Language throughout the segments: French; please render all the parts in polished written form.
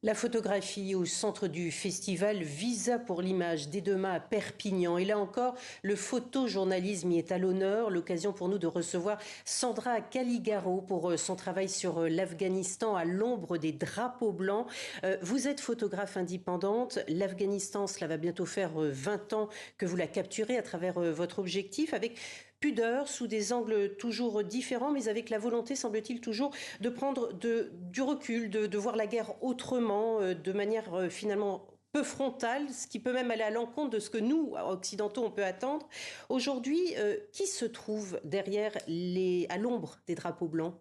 La photographie au centre du festival Visa pour l'image dès demain à Perpignan. Et là encore, le photojournalisme y est à l'honneur. L'occasion pour nous de recevoir Sandra Caligaro pour son travail sur l'Afghanistan à l'ombre des drapeaux blancs. Vous êtes photographe indépendante. L'Afghanistan, cela va bientôt faire 20 ans que vous la capturez à travers votre objectif avec pudeur, sous des angles toujours différents, mais avec la volonté, semble-t-il, toujours de prendre du recul, de voir la guerre autrement, de manière finalement peu frontale, ce qui peut même aller à l'encontre de ce que nous, occidentaux, on peut attendre. Aujourd'hui, qui se trouve derrière à l'ombre des drapeaux blancs?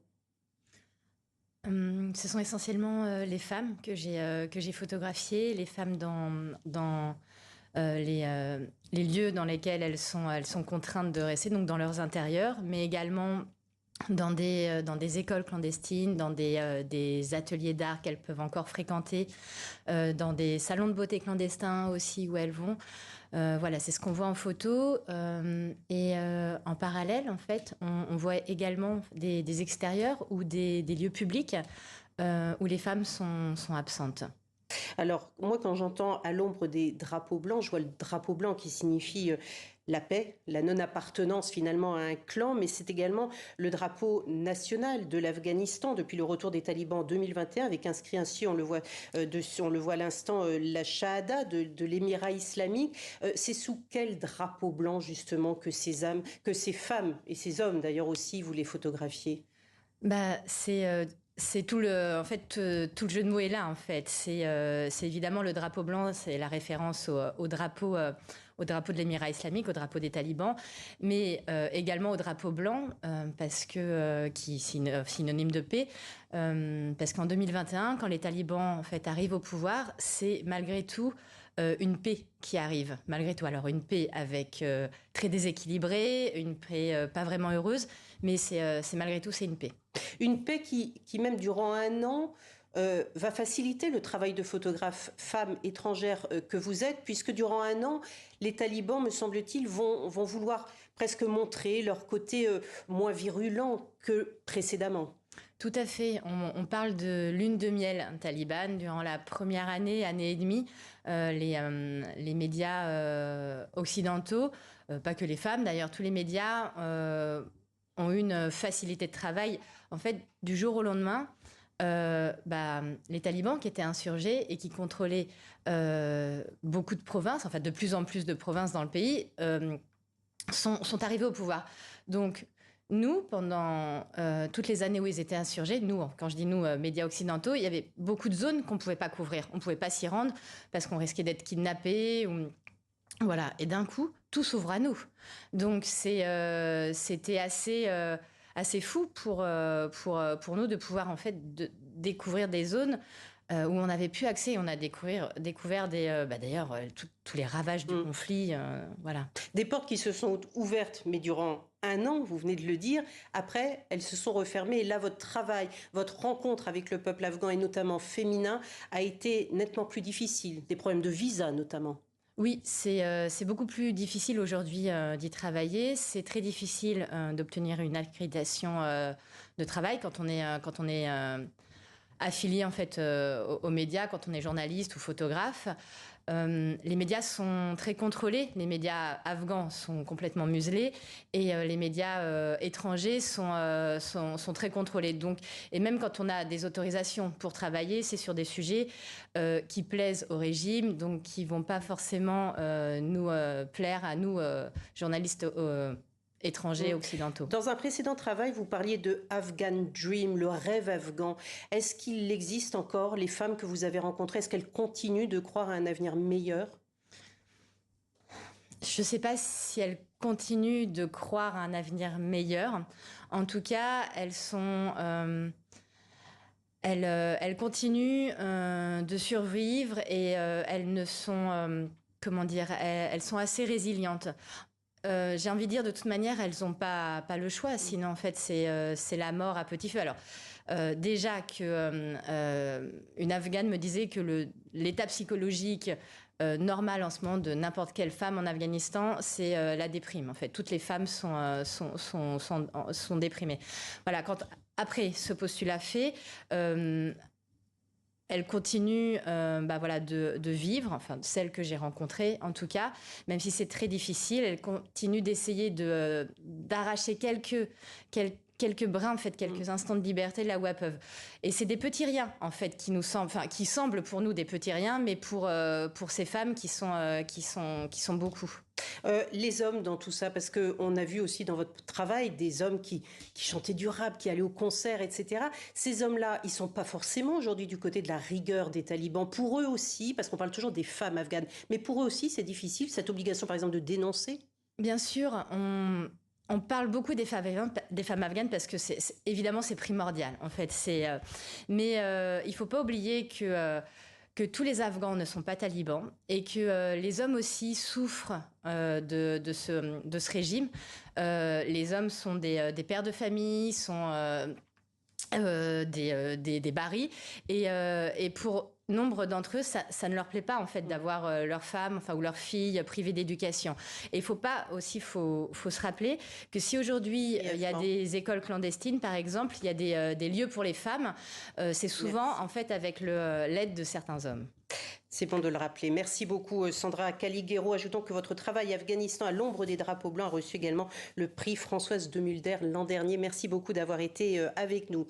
Ce sont essentiellement les femmes que j'ai photographiées, les femmes dans les lieux dans lesquels elles sont contraintes de rester, donc dans leurs intérieurs, mais également dans des écoles clandestines, dans des ateliers d'art qu'elles peuvent encore fréquenter, dans des salons de beauté clandestins aussi où elles vont. Voilà, c'est ce qu'on voit en photo. En parallèle, en fait, on voit également des extérieurs ou des lieux publics où les femmes sont absentes. Alors, moi, quand j'entends à l'ombre des drapeaux blancs, je vois le drapeau blanc qui signifie la paix, la non-appartenance finalement à un clan, mais c'est également le drapeau national de l'Afghanistan depuis le retour des talibans en 2021, avec inscrit ainsi, on le voit, on le voit à l'instant, la Shahada de l'émirat islamique. C'est sous quel drapeau blanc justement que que ces femmes et ces hommes d'ailleurs aussi, vous les photographiez? C'est tout tout le jeu de mots est là en fait. C'est évidemment le drapeau blanc, c'est la référence au drapeau de l'émirat islamique, au drapeau des talibans, mais également au drapeau blanc parce que qui est synonyme de paix. Parce qu'en 2021, quand les talibans en fait arrivent au pouvoir, c'est malgré tout une paix qui arrive, malgré tout. Alors une paix avec très déséquilibrée, une paix pas vraiment heureuse, mais c'est malgré tout c'est une paix. Une paix qui même durant un an, va faciliter le travail de photographe femme étrangère que vous êtes, puisque durant un an, les talibans, me semble-t-il, vont vouloir presque montrer leur côté moins virulent que précédemment. Tout à fait. On parle de lune de miel talibane. Durant la première année, année et demie, les médias occidentaux, pas que les femmes d'ailleurs, tous les médias ont eu une facilité de travail. En fait, du jour au lendemain, les talibans qui étaient insurgés et qui contrôlaient beaucoup de provinces, en fait de plus en plus de provinces dans le pays, sont arrivés au pouvoir. Donc, nous, pendant toutes les années où ils étaient insurgés, nous, quand je dis nous, médias occidentaux, il y avait beaucoup de zones qu'on ne pouvait pas couvrir. On ne pouvait pas s'y rendre parce qu'on risquait d'être kidnappés. Voilà. Et d'un coup, tout s'ouvre à nous. Donc, c'était assez fou pour nous de pouvoir en fait découvrir des zones où on n'avait plus accès. On a découvert d'ailleurs tous les ravages du conflit. Voilà. Des portes qui se sont ouvertes, mais durant un an, vous venez de le dire. Après, elles se sont refermées. Et là, votre travail, votre rencontre avec le peuple afghan, et notamment féminin, a été nettement plus difficile. Des problèmes de visa, notamment. Oui, c'est beaucoup plus difficile aujourd'hui d'y travailler. C'est très difficile d'obtenir une accréditation de travail quand on est affilié en fait aux médias, quand on est journaliste ou photographe. Les médias sont très contrôlés, les médias afghans sont complètement muselés et les médias étrangers sont très contrôlés. Donc, et même quand on a des autorisations pour travailler, c'est sur des sujets qui plaisent au régime, donc qui vont pas forcément nous plaire à nous journalistes étrangers occidentaux. Dans un précédent travail, vous parliez de Afghan Dream, le rêve afghan. Est-ce qu'il existe encore, les femmes que vous avez rencontrées, est-ce qu'elles continuent de croire à un avenir meilleur? Je ne sais pas si elles continuent de croire à un avenir meilleur. En tout cas, elles continuent de survivre et elles ne sont, comment dire, elles sont assez résilientes. J'ai envie de dire, de toute manière, elles n'ont pas le choix. Sinon, en fait, c'est la mort à petit feu. Alors, déjà que une Afghane me disait que l'état psychologique normal en ce moment de n'importe quelle femme en Afghanistan, c'est la déprime. En fait, toutes les femmes sont déprimées. Voilà. Après ce postulat fait, elle continue voilà, de vivre, enfin celle que j'ai rencontrée en tout cas, même si c'est très difficile, elle continue d'essayer d'arracher quelques brins, en fait, quelques instants de liberté là où elles peuvent. Et c'est des petits riens, en fait, qui semblent pour nous des petits riens, mais pour ces femmes qui sont beaucoup. Les hommes dans tout ça, parce qu'on a vu aussi dans votre travail des hommes qui chantaient du rap, qui allaient au concert, etc. Ces hommes-là, ils sont pas forcément aujourd'hui du côté de la rigueur des talibans. Pour eux aussi, parce qu'on parle toujours des femmes afghanes, mais pour eux aussi, c'est difficile, cette obligation, par exemple, de dénoncer. Bien sûr, on parle beaucoup des femmes afghanes parce que évidemment c'est primordial en fait. Mais il faut pas oublier que tous les Afghans ne sont pas talibans et que les hommes aussi souffrent de ce régime. Les hommes sont des pères de famille, sont des barils et pour nombre d'entre eux, ça ne leur plaît pas en fait d'avoir leur femme, enfin ou leur fille privée d'éducation. Et il faut se rappeler que si aujourd'hui il y a des écoles clandestines, par exemple, il y a des lieux pour les femmes, c'est souvent en fait avec l'aide de certains hommes. C'est bon de le rappeler. Merci beaucoup Sandra Caliguero. Ajoutons que votre travail Afghanistan à l'ombre des drapeaux blancs a reçu également le prix Françoise de Mulder l'an dernier. Merci beaucoup d'avoir été avec nous.